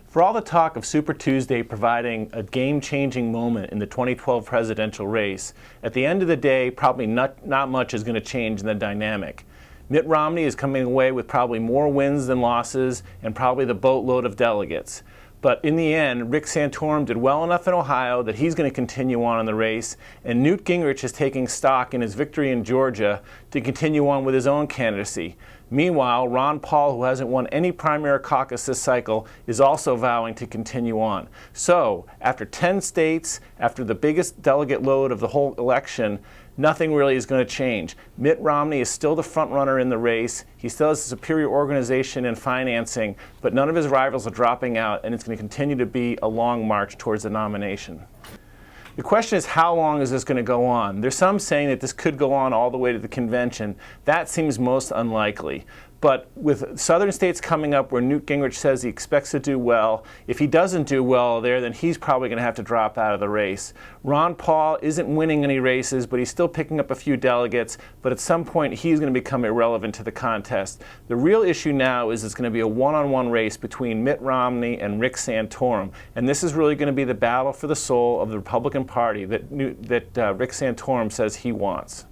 For all the talk of Super Tuesday providing a game-changing moment in the 2012 presidential race, at the end of the day, probably not much is going to change in the dynamic. Mitt Romney is coming away with probably more wins than losses and probably the boatload of delegates. But in the end, Rick Santorum did well enough in Ohio that he's going to continue on in the race, and Newt Gingrich is taking stock in his victory in Georgia to continue on with his own candidacy. Meanwhile, Ron Paul, who hasn't won any primary caucus this cycle, is also vowing to continue on. So, after 10 states, after the biggest delegate load of the whole election, nothing really is going to change. Mitt Romney is still the front runner in the race. He still has superior organization and financing, but none of his rivals are dropping out, and it's going to continue to be a long march towards the nomination. The question is, how long is this going to go on? There's some saying that this could go on all the way to the convention. That seems most unlikely. But with southern states coming up where Newt Gingrich says he expects to do well, if he doesn't do well there, then he's probably going to have to drop out of the race. Ron Paul isn't winning any races, but he's still picking up a few delegates, but at some point he's going to become irrelevant to the contest. The real issue now is it's going to be a one-on-one race between Mitt Romney and Rick Santorum, and this is really going to be the battle for the soul of the Republican Party that Rick Santorum says he wants.